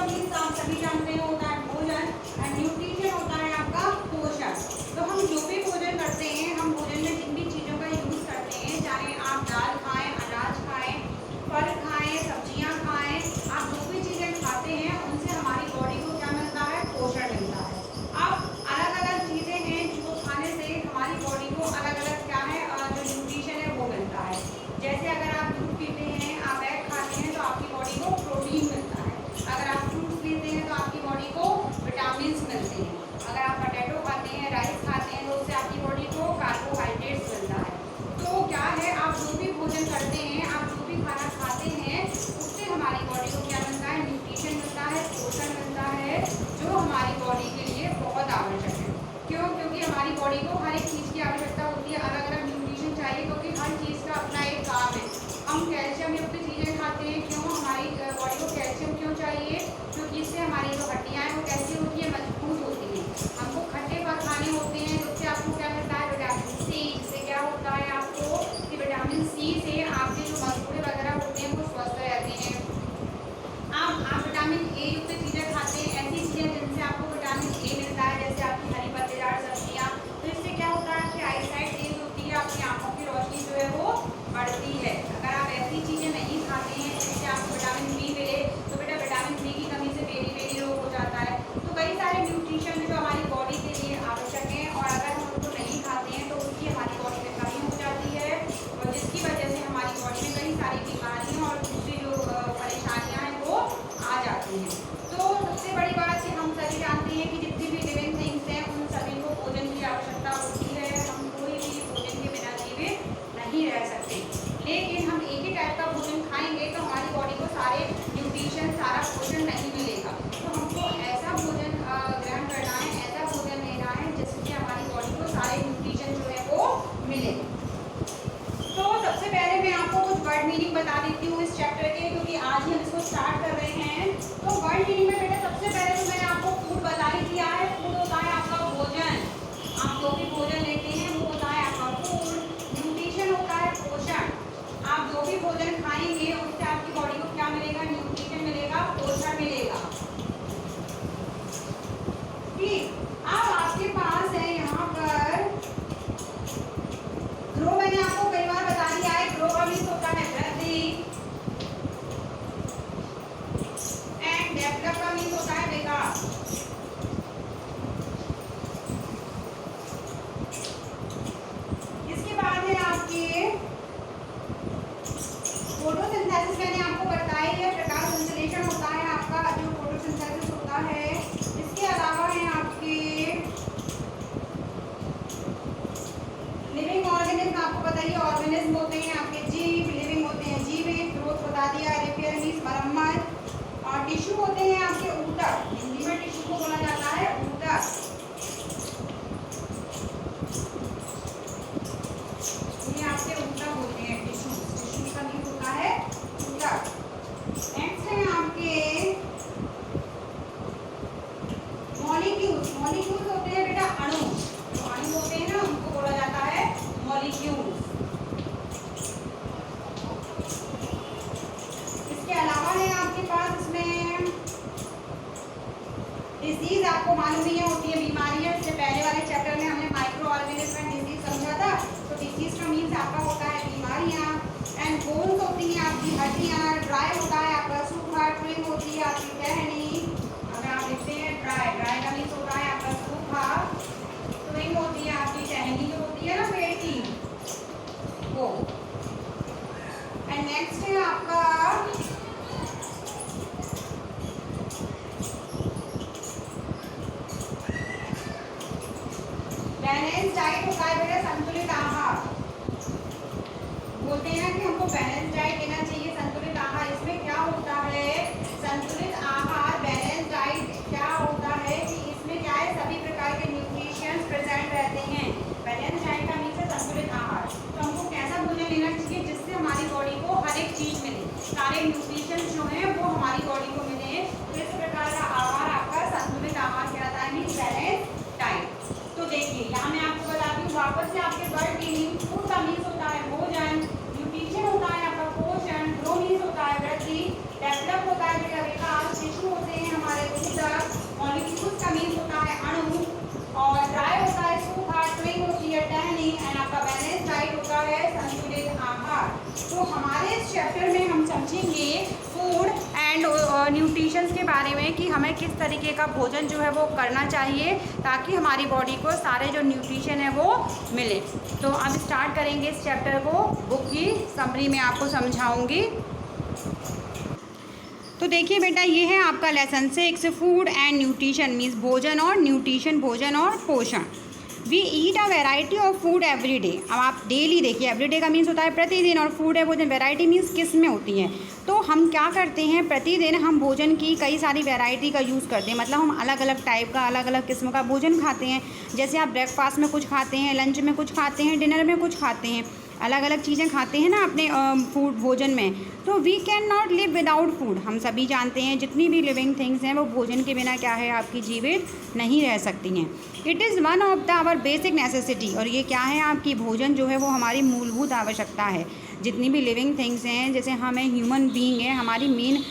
का मीन्स आप सभी जानते हैं होता है भोजन, एंड न्यूट्रिशन होता है आपका पोषण। तो हम जो भी भोजन करते हैं, हम भोजन में जिन भी चीज़ों का यूज़ करते हैं, चाहे आप दाल खाएं, अनाज खाएं, फल खाएं, सब्जियां खाएं, आप जो भी चीज़ें खाते हैं उनसे हमारी बॉडी को क्या मिलता है, पोषण मिलता है। अब अलग अलग चीज़ें हैं जिनको खाने से हमारी बॉडी को अलग अलग क्या है, जो न्यूट्रिशन है वो मिलता है। जैसे अगर आप दूध पीते हैं, आप एग खाते हैं, तो आपकी बॉडी को प्रोटीन मिलता है। अगर आप फ्रूट्स पीते हैं तो आपकी बॉडी को विटामिन मिलते हैं। अगर आप पोटैटो खाते हैं, राइस खाते हैं, तो उससे आपकी बॉडी को कार्बोहाइड्रेट्स मिलता है। तो क्या है, आप जो भी भोजन करते हैं, आप जो भी खाना खाते हैं, उससे हमारी बॉडी को क्या मिलता है, न्यूट्रिशन मिलता है, पोषण मिलता है, जो हमारी बॉडी के लिए बहुत आवश्यक है। क्यों? क्योंकि हमारी बॉडी को हर एक चीज़ की आवश्यकता होती है, अलग अलग न्यूट्रिशन चाहिए, क्योंकि हर चीज़ का अपना एक काम है। हम कैल्शियम युक्त चीज़ें खाते हैं, क्यों? हमारी बॉडी को कैल्शियम क्यों चाहिए? क्योंकि इससे हमारी जो हड्डियाँ हैं वो कैसी होती है, मजबूत होती हैं। हमको खट्टे फल खाने होते हैं, तो उससे आपको क्या मिलता है, विटामिन सी। इससे क्या होता है आपको कि विटामिन सी से आपके जो मसूड़े वगैरह होते हैं वो स्वस्थ रहते हैं। आप विटामिन ए युक्त चीज़ें खाते हैं, ऐसी चीज़ें जिनसे आपको विटामिन ए मिलता है, जैसे आपकी हरी पत्तेदार सब्जियाँ। तो इससे क्या होता है, आपकी आईसाइट तेज होती है, आपकी आंखों की रोशनी जो है वो बढ़ती है। अगर आप ऐसी चीज़ें नहीं खाते हैं जिससे आपको विटामिन बी मिले, तो बेटा विटामिन बी की कमी से बेरी बेरी रोग हो जाता है। तो कई सारे न्यूट्रिशन जो हमारी बॉडी के लिए आवश्यक हैं, और अगर हम उनको नहीं खाते हैं तो उसकी हमारी बॉडी में कमी हो जाती है, और जिसकी वजह से हमारी बॉडी में कई सारी बीमारियाँ और दूसरी जो परेशानियाँ हैं वो आ जाती हैं। तो सबसे बड़ी बात कि हम सभी जानते हैं कि जितनी भी लिविंग थिंग्स हैं उन सभी को भोजन की आवश्यकता होती है। हम कोई भी भोजन के बिना जीवित नहीं रह सकते, लेकिन हम एक ही टाइप का भोजन खाएंगे तो हमारी बॉडी को सारे न्यूट्रिशन, सारा पोषण नहीं मिलेगा। तो हमको ऐसा भोजन ग्रहण करना है, ऐसा भोजन लेना है जिससे हमारी बॉडी को सारे न्यूट्रिशन जो है वो मिले। तो सबसे पहले मैं आपको कुछ वर्ड मीनिंग बता देती हूँ इस चैप्टर के, क्योंकि आज ही हम इसको स्टार्ट कर रहे हैं। तो वर्ड मीनिंग में बेटा सबसे पहले तो मैंने आपको फूड बता ही दिया है। फूड होता है आपका भोजन, आप जो भी भोजन लेते हैं वो होता है आपका फूड। न्यूट्रिशन होता है पोषण, आप जो भी भोजन खाएंगे उससे आपकी बॉडी को क्या मिलेगा, न्यूट्रिशन मिलेगा, पोषण मिलेगा। ठीक, अब आपके पास है यहाँ पर ग्रो। मैंने आपको कई बार बता दिया है, ग्रो का मीन्स होता है वृद्धि, एंड डेवलप का मीन्स होता है विकास। इसके बाद है आपके फोटोसिंथेसिस। मैंने आपको बताया है प्रकाश संश्लेषण होता है आपका जो फोटोसिंथेसिस होता है। इसके अलावा है आपके लिविंग ऑर्गेनिज्म। आपको पता ही ऑर्गेनिज्म होते हैं आपके जीव, लिविंग होते हैं जीवित, ग्रोथ बता दिया, रिपेयर मीन्स मरम्मत, और टिश्यू होते हैं आपके ऊतक। हिंदी में टिश्यू को बोला जाता है ऊतक। ये आपके ऊतक होते हैं, टिश्यू, टिश्यू का मीन्स होता है ऊतक। नेक्स्ट है आपके मॉलिक्यूल्स। मॉलिक्यूल्स होते हैं बेटा अणु, जो अणु होते हैं ना उनको बोला जाता है मॉलिक्यूल्स। इसके अलावा है आपके पास इसमें डिजीज। आपको मालूम ही है होती है बीमारियां। इससे पहले वाले चैप्टर में हमने माइक्रो ऑर्गेनिज्म एंड डिजीज समझा था। तो डिजीज का मीन्स आपका होता है बीमारियां, एंड बोन्स होती हैं आपकी हड्डियां। ड्राई होता है आपका सूखा, ट्विंग होती है आपकी टहनी। अगर आप लिखते हैं ड्राई, ड्राई का मीन्स होता है आपका सूखा, ट्विंग होती है आपकी टहनी जो होती है ना पेड़ की वो। एंड नेक्स्ट है आपका बैलेंस डाइट होता है बेटा संतुलित आहार। बोलते हैं ना कि हमको बैलेंस डाइट लेना चाहिए, संतुलित आहार। इसमें क्या होता है संतुलित आहार, बैलेंस डाइट क्या होता है कि इसमें क्या है सभी प्रकार के न्यूट्रिशंस प्रेजेंट रहते हैं। बैलेंस डाइट का मीन्स है संतुलित आहार। तो हमको कैसा भोजन लेना चाहिए जिससे हमारी बॉडी को हर एक चीज मिले, सारे न्यूट्रिशंस जो हैं वो हमारी बॉडी को मिले। तो इस प्रकार का आहार आपका संतुलित आहार कहलाता है, मीन्स बैलेंस डाइट। तो देखिए यहाँ मैं आपको बताती हूँ वापस से आपके वर्ड मीनिंग। फूड का मीन्स होता है भोजन, न्यूट्रिशन होता है आपका पोषण, तो हमारे इस चैप्टर में हम समझेंगे फूड एंड न्यूट्रिशंस के बारे में कि हमें किस तरीके का भोजन जो है वो करना चाहिए ताकि हमारी बॉडी को सारे जो न्यूट्रिशन है वो मिले। तो अब स्टार्ट करेंगे इस चैप्टर को। बुक की समरी में आपको समझाऊंगी। तो देखिए बेटा, ये है आपका lesson 6 food and nutrition means भोजन और न्यूट्रिशन, भोजन और पोषण। We eat a variety of food every day. अब आप डेली देखिए, एवरी डे का मीन्स होता है प्रतिदिन, और फूड है भोजन, वेराइटी मीन्स किस्में होती हैं। तो हम क्या करते हैं, प्रतिदिन हम भोजन की कई सारी वैरायटी का यूज़ करते हैं, मतलब हम अलग अलग टाइप का, अलग अलग किस्म का भोजन खाते हैं। जैसे आप ब्रेकफास्ट में कुछ खाते हैं, लंच में कुछ खाते हैं, डिनर में कुछ खाते हैं, अलग अलग चीज़ें खाते हैं ना अपने फूड भोजन में। तो we can not live without food. हम सभी जानते हैं जितनी भी लिविंग थिंग्स हैं वो भोजन के बिना क्या है, आपकी जीवित नहीं रह सकती हैं। It is one of the our basic necessity. और ये क्या है, आपकी भोजन जो है वो हमारी मूलभूत आवश्यकता है। जितनी भी लिविंग थिंग्स हैं, जैसे हमें ह्यूमन बीइंग है, हमारी मेन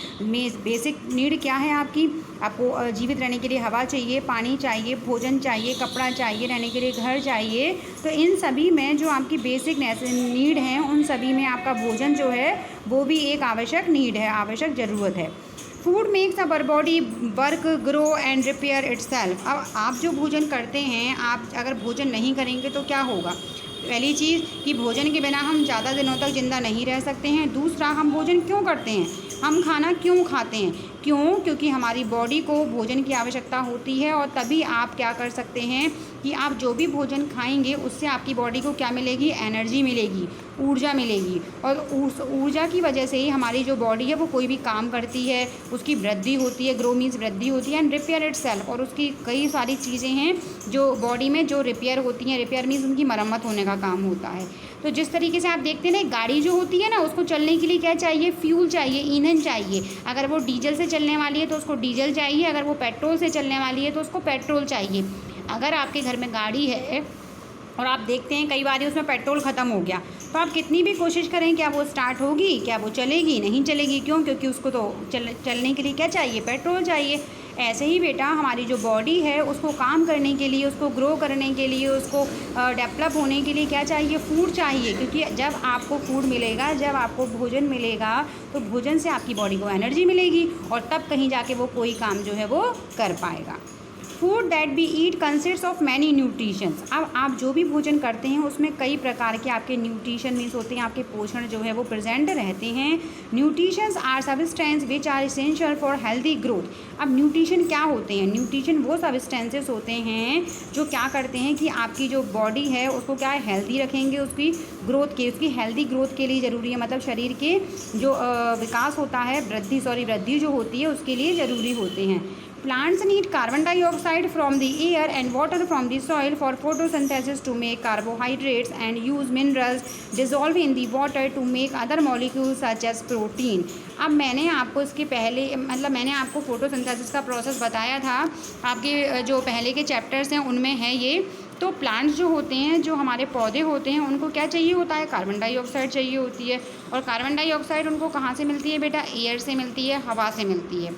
बेसिक नीड क्या है आपको जीवित रहने के लिए हवा चाहिए, पानी चाहिए, भोजन चाहिए, कपड़ा चाहिए, रहने के लिए घर चाहिए। तो इन सभी में जो आपकी बेसिक नीड हैं, उन सभी में आपका भोजन जो है वो भी एक आवश्यक नीड है, आवश्यक ज़रूरत है। Food makes our body work, grow and repair itself. अब आप जो भोजन करते हैं, आप अगर भोजन नहीं करेंगे तो क्या होगा। पहली चीज़ कि भोजन के बिना हम ज़्यादा दिनों तक ज़िंदा नहीं रह सकते हैं। दूसरा, हम भोजन क्यों करते हैं, हम खाना क्यों खाते हैं, क्योंकि हमारी बॉडी को भोजन की आवश्यकता होती है। और तभी आप क्या कर सकते हैं कि आप जो भी भोजन खाएंगे उससे आपकी बॉडी को क्या मिलेगी, एनर्जी मिलेगी, ऊर्जा मिलेगी। और उस ऊर्जा की वजह से ही हमारी जो बॉडी है वो कोई भी काम करती है, उसकी वृद्धि होती है, ग्रो मीन्स वृद्धि होती है, एंड रिपेयर इटसेल्फ। और उसकी कई सारी चीज़ें हैं जो बॉडी में जो रिपेयर होती हैं, रिपेयर मीन्स उनकी मरम्मत होने का काम होता है। तो जिस तरीके से आप देखते हैं ना, गाड़ी जो होती है ना, उसको चलने के लिए क्या चाहिए, फ्यूल चाहिए, ईंधन चाहिए। अगर वो डीजल से चलने वाली है तो उसको डीजल चाहिए, अगर वो पेट्रोल से चलने वाली है तो उसको पेट्रोल चाहिए। अगर आपके घर में गाड़ी है और आप देखते हैं कई बार उसमें पेट्रोल ख़त्म हो गया, तो आप कितनी भी कोशिश करें, क्या वो स्टार्ट होगी, क्या वो चलेगी, नहीं चलेगी। क्यों, क्योंकि उसको तो चलने के लिए क्या चाहिए, पेट्रोल चाहिए। ऐसे ही बेटा, हमारी जो बॉडी है उसको काम करने के लिए, उसको ग्रो करने के लिए, उसको डेवलप होने के लिए क्या चाहिए, फूड चाहिए। क्योंकि जब आपको फूड मिलेगा, जब आपको भोजन मिलेगा, तो भोजन से आपकी बॉडी को एनर्जी मिलेगी और तब कहीं जाके वो कोई काम जो है वो कर पाएगा। Food that we eat consist of many nutritions. अब आप जो भी भोजन करते हैं उसमें कई प्रकार के आपके न्यूट्रिशन मीन्स होते हैं, आपके पोषण जो है वो प्रेजेंट रहते हैं। Nutritions are substance which are essential for healthy growth. अब न्यूट्रिशन क्या होते हैं, न्यूट्रिशन वो सब्सटेंसेस होते हैं जो क्या करते हैं कि आपकी जो बॉडी है उसको क्या है, हेल्दी रखेंगे, उसकी ग्रोथ के, उसकी हेल्दी ग्रोथ के लिए ज़रूरी है। मतलब शरीर के जो विकास होता है, वृद्धि जो होती है उसके लिए ज़रूरी होते हैं। Plants need carbon dioxide from the air and water from the soil for photosynthesis to make carbohydrates and use minerals dissolved in the water to make other molecules such as protein। अब मैंने आपको इसके पहले मैंने आपको photosynthesis का process बताया था, आपके जो पहले के चैप्टर्स हैं उनमें है ये। तो प्लांट्स जो होते हैं, जो हमारे पौधे होते हैं, उनको क्या चाहिए होता है, कार्बन डाइऑक्साइड चाहिए होती है। और कार्बन डाइऑक्साइड उनको कहाँ से मिलती है बेटा, एयर से मिलती है, हवा से मिलती है।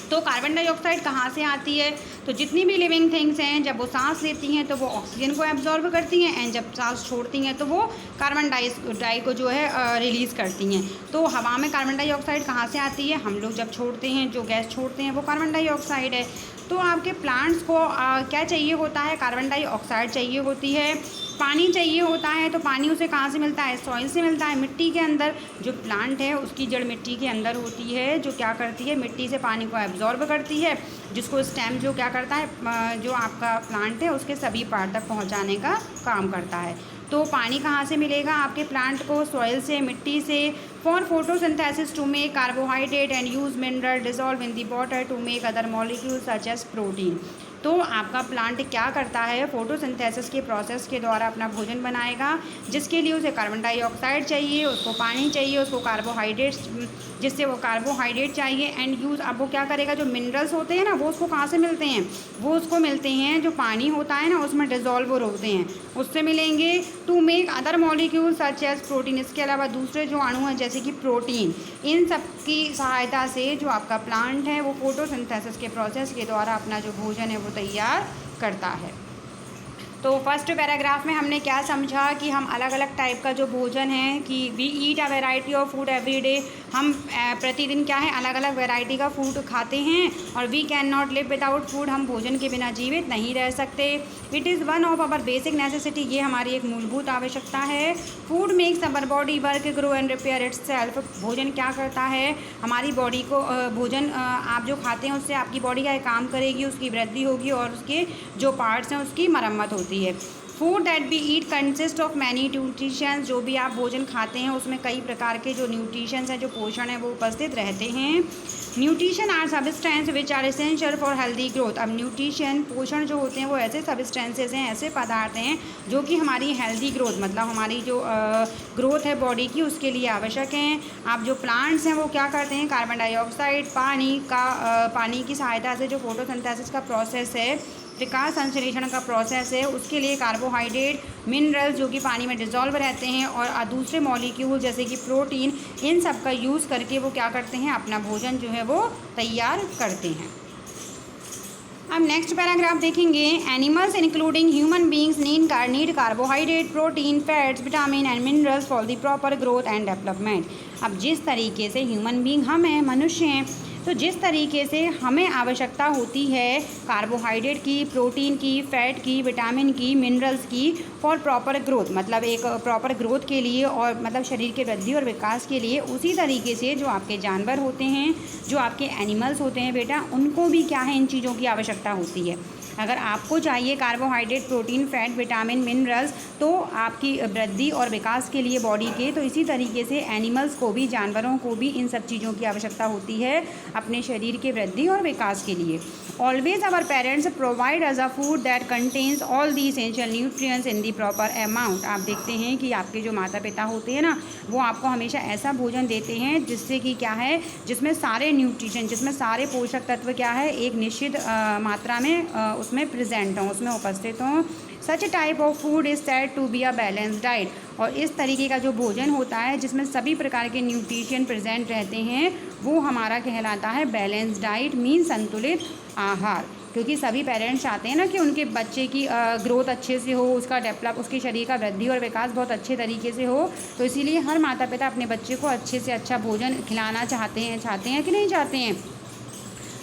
तो कार्बन डाइऑक्साइड कहाँ से आती है, तो जितनी भी लिविंग थिंग्स हैं जब वो सांस लेती हैं तो वो ऑक्सीजन को एब्जॉर्ब करती हैं, एंड जब सांस छोड़ती हैं तो वो कार्बन डाई को जो है रिलीज़ करती हैं। तो हवा में कार्बन डाइऑक्साइड कहाँ से आती है, हम लोग जब छोड़ते हैं, जो गैस छोड़ते हैं वो कार्बन डाइऑक्साइड है। तो आपके प्लांट्स को क्या चाहिए होता है, कार्बन डाइऑक्साइड चाहिए होती है। पानी चाहिए होता है, तो पानी उसे कहाँ से मिलता है, सॉइल से मिलता है, मिट्टी के अंदर। जो प्लांट है उसकी जड़ मिट्टी के अंदर होती है, जो क्या करती है, मिट्टी से पानी को एब्जॉर्ब करती है, जिसको स्टेम जो क्या करता है, जो आपका प्लांट है उसके सभी पार्ट तक पहुँचाने का काम करता है। तो पानी कहाँ से मिलेगा आपके प्लांट को, सॉइल से, मिट्टी से। For photosynthesis to make carbohydrate and use mineral dissolve in the water to make other molecule such as protein. तो आपका प्लांट क्या करता है, फोटोसिंथेसिस के प्रोसेस के द्वारा अपना भोजन बनाएगा, जिसके लिए उसे कार्बन डाइऑक्साइड चाहिए, उसको पानी चाहिए, उसको कार्बोहाइड्रेट्स, जिससे वो कार्बोहाइड्रेट चाहिए, एंड यूज़। अब वो क्या करेगा, जो मिनरल्स होते हैं ना वो उसको कहाँ से मिलते हैं, वो उसको मिलते हैं जो पानी होता है ना उसमें डिजॉल्व होते हैं, उससे मिलेंगे। To make other molecule such as protein, इसके अलावा दूसरे जो अणु हैं जैसे कि प्रोटीन, इन सब की सहायता से जो आपका प्लांट है वो फोटोसिंथेसिस के प्रोसेस के द्वारा अपना जो भोजन है वो तैयार करता है। तो फर्स्ट पैराग्राफ में हमने क्या समझा कि हम अलग अलग टाइप का जो भोजन है कि we eat a variety of food every day, हम प्रतिदिन क्या है अलग अलग वैरायटी का फूड खाते हैं। और we can not live without food, हम भोजन के बिना जीवित नहीं रह सकते। It is one of our basic necessity, ये हमारी एक मूलभूत आवश्यकता है। Food makes our body work grow and repair itself, भोजन क्या करता है हमारी बॉडी को, भोजन आप जो खाते हैं उससे आपकी बॉडी का काम करेगी, उसकी वृद्धि होगी और उसके जो पार्ट्स हैं उसकी मरम्मत होती है। Food that we eat consist of many nutritions, जो भी आप भोजन खाते हैं उसमें कई प्रकार के जो न्यूट्रिशंस हैं, जो पोषण है वो उपस्थित रहते हैं। Nutrition are substance which are essential for healthy growth, अब न्यूट्रिशन पोषण जो होते हैं वो ऐसे सब्सटेंसेस हैं, ऐसे पदार्थ हैं जो कि हमारी हेल्दी ग्रोथ मतलब हमारी जो ग्रोथ है बॉडी की उसके लिए आवश्यक हैं। आप जो प्लांट्स हैं वो क्या करते हैं, कार्बन डाइऑक्साइड पानी की सहायता से जो फोटोसिंथेसिस का प्रोसेस है, प्रकाश संश्लेषण का प्रोसेस है, उसके लिए कार्बोहाइड्रेट मिनरल्स जो कि पानी में डिज़ोल्व रहते हैं और दूसरे मॉलिक्यूल जैसे कि प्रोटीन, इन सब का यूज़ करके वो क्या करते हैं अपना भोजन जो है वो तैयार करते हैं। अब नेक्स्ट पैराग्राफ देखेंगे। Animals including human beings need carbohydrate, protein, fats, vitamin and minerals for the proper growth and development. अब जिस तरीके से ह्यूमन बींग हम हैं, मनुष्य हैं, तो जिस तरीके से हमें आवश्यकता होती है कार्बोहाइड्रेट की, प्रोटीन की, फैट की, विटामिन की, मिनरल्स की फॉर प्रॉपर ग्रोथ, मतलब एक प्रॉपर ग्रोथ के लिए और मतलब शरीर के वृद्धि और विकास के लिए, उसी तरीके से जो आपके जानवर होते हैं, जो आपके एनिमल्स होते हैं बेटा, उनको भी क्या है इन चीज़ों की आवश्यकता होती है। अगर आपको चाहिए carbohydrate, protein, fat, vitamin, minerals तो आपकी वृद्धि और विकास के लिए बॉडी के, तो इसी तरीके से एनिमल्स को भी, जानवरों को भी इन सब चीज़ों की आवश्यकता होती है अपने शरीर के वृद्धि और विकास के लिए। Always our parents provide as a food that contains all the essential nutrients in the proper amount. आप देखते हैं कि आपके जो माता पिता होते हैं ना, वो आपको हमेशा ऐसा भोजन देते हैं जिससे कि क्या है, जिसमें सारे न्यूट्रिशन, जिसमें सारे पोषक तत्व क्या है एक निश्चित मात्रा में उसमें प्रेजेंट हों, उसमें उपस्थित हों। Such type of food is said to be a balance diet, और इस तरीके का जो भोजन होता है जिसमें सभी प्रकार के न्यूट्रिशन प्रेजेंट रहते हैं वो हमारा कहलाता है बैलेंस डाइट, मीन संतुलित आहार। क्योंकि सभी पेरेंट्स चाहते हैं ना कि उनके बच्चे की ग्रोथ अच्छे से हो, उसका डेवलप, उसके शरीर का वृद्धि और विकास बहुत अच्छे तरीके से हो, तो इसीलिए हर माता पिता अपने बच्चे को अच्छे से अच्छा भोजन खिलाना चाहते हैं कि नहीं चाहते हैं।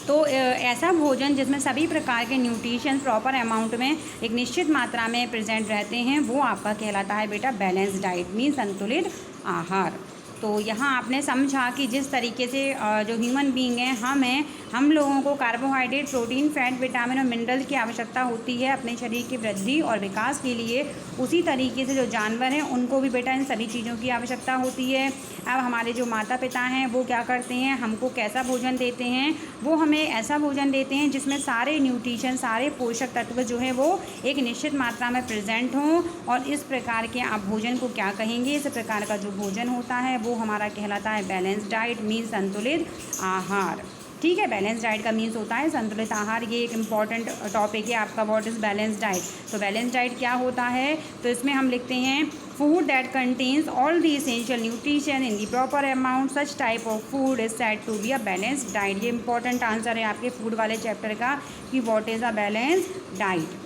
तो ऐसा भोजन जिसमें सभी प्रकार के न्यूट्रिशन प्रॉपर अमाउंट में एक निश्चित मात्रा में प्रेजेंट रहते हैं वो आपका कहलाता है बेटा बैलेंस डाइट, मीन संतुलित आहार। तो यहाँ आपने समझा कि जिस तरीके से जो ह्यूमन बीइंग हैं, हम लोगों को कार्बोहाइड्रेट, प्रोटीन, फैट, विटामिन और मिनरल की आवश्यकता होती है अपने शरीर की वृद्धि और विकास के लिए, उसी तरीके से जो जानवर हैं उनको भी बेटा इन सभी चीज़ों की आवश्यकता होती है। अब हमारे जो माता पिता हैं वो क्या करते हैं, हमको कैसा भोजन देते हैं, वो हमें ऐसा भोजन देते हैं जिसमें सारे न्यूट्रिशन, सारे पोषक तत्व जो है वो एक निश्चित मात्रा में प्रेजेंट हों। और इस प्रकार के आप भोजन को क्या कहेंगे, इस प्रकार का जो भोजन होता है वो हमारा कहलाता है बैलेंस डाइट, मीन संतुलित आहार। ठीक है, बैलेंस डाइट का मीन्स होता है संतुलित आहार। ये एक इम्पॉर्टेंट टॉपिक है आपका, व्हाट इज़ बैलेंस डाइट। तो बैलेंस डाइट क्या होता है, तो इसमें हम लिखते हैं food that contains all the essential nutrition in the proper amount, such type of food is said to be a balance diet. ये इंपॉर्टेंट आंसर है आपके फूड वाले चैप्टर का कि what is a balance diet.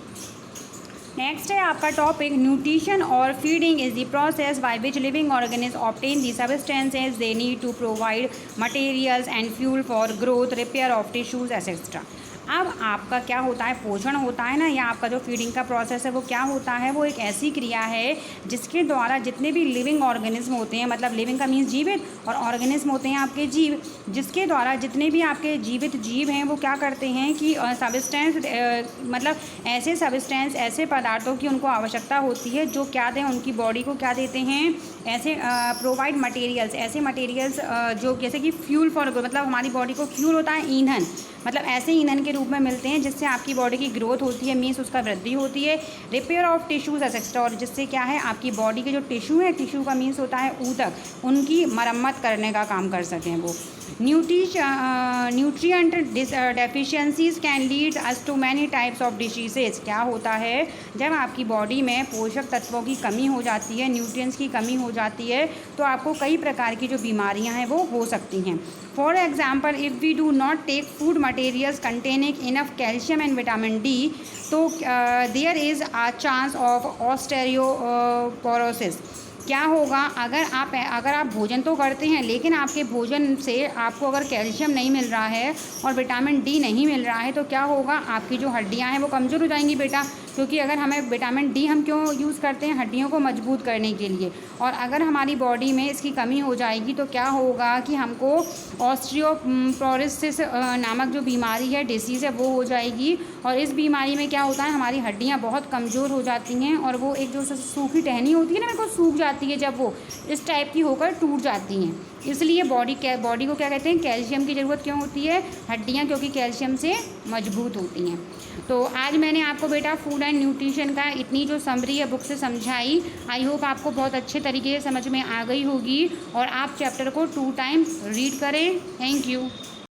Next है आपका topic nutrition और feeding is the process by which living organism obtain the substances they need to provide materials and fuel for growth, repair of tissues etcetera. अब आपका क्या होता है, पोषण होता है ना, या आपका जो फीडिंग का प्रोसेस है वो क्या होता है, वो एक ऐसी क्रिया है जिसके द्वारा जितने भी लिविंग ऑर्गेनिज्म होते हैं, मतलब लिविंग का मीन्स जीवित और ऑर्गेनिज्म होते हैं आपके जीव, जिसके द्वारा जितने भी आपके जीवित जीव हैं वो क्या करते हैं कि सब्सटेंस, मतलब ऐसे सब्सटेंस, ऐसे पदार्थों की उनको आवश्यकता होती है जो क्या दें, उनकी बॉडी को क्या देते हैं, ऐसे प्रोवाइड मटेरियल्स, ऐसे मटेरियल्स जो जैसे कि फ्यूल फॉर, मतलब हमारी बॉडी को फ्यूल होता है ईंधन, मतलब ऐसे ईंधन के रूप में मिलते हैं जिससे आपकी बॉडी की ग्रोथ होती है, मीन्स उसका वृद्धि होती है। रिपेयर ऑफ टिश्यूज एक्सेट्रा, और जिससे क्या है आपकी बॉडी के जो टिश्यू है, टिश्यू का मीन्स होता है ऊतक, उनकी मरम्मत करने का काम कर सकें वो। Nutrient deficiencies can lead us to many types of diseases. क्या होता है, जब आपकी बॉडी में पोषक तत्वों की कमी हो जाती है, न्यूट्रिएंट्स की कमी हो जाती है, तो आपको कई प्रकार की जो बीमारियां हैं वो हो सकती हैं। For example, if we do not take food materials containing enough calcium and vitamin D, तो there is a chance of osteoporosis. क्या होगा अगर आप भोजन तो करते हैं लेकिन आपके भोजन से आपको अगर कैल्शियम नहीं मिल रहा है और विटामिन डी नहीं मिल रहा है तो क्या होगा, आपकी जो हड्डियां हैं वो कमज़ोर हो जाएंगी बेटा। क्योंकि अगर हमें विटामिन डी हम क्यों यूज़ करते हैं, हड्डियों को मजबूत करने के लिए। और अगर हमारी बॉडी में इसकी कमी हो जाएगी तो क्या होगा कि हमको ऑस्टियोपोरोसिस नामक जो बीमारी है, डिसीज़ है, वो हो जाएगी। और इस बीमारी में क्या होता है, हमारी हड्डियाँ बहुत कमज़ोर हो जाती हैं और वो एक जो सूखी टहनी होती है ना, बिल्कुल सूख जाती है, जब वो इस टाइप की होकर टूट जाती हैं। इसलिए बॉडी को क्या कहते हैं, कैल्शियम की ज़रूरत क्यों होती है, हड्डियाँ क्योंकि कैल्शियम से मजबूत होती हैं। तो आज मैंने आपको बेटा फूड एंड न्यूट्रिशन का इतनी जो समरी है बुक से समझाई, आई होप आपको बहुत अच्छे तरीके से समझ में आ गई होगी और आप चैप्टर को 2 टाइम्स रीड करें। Thank you.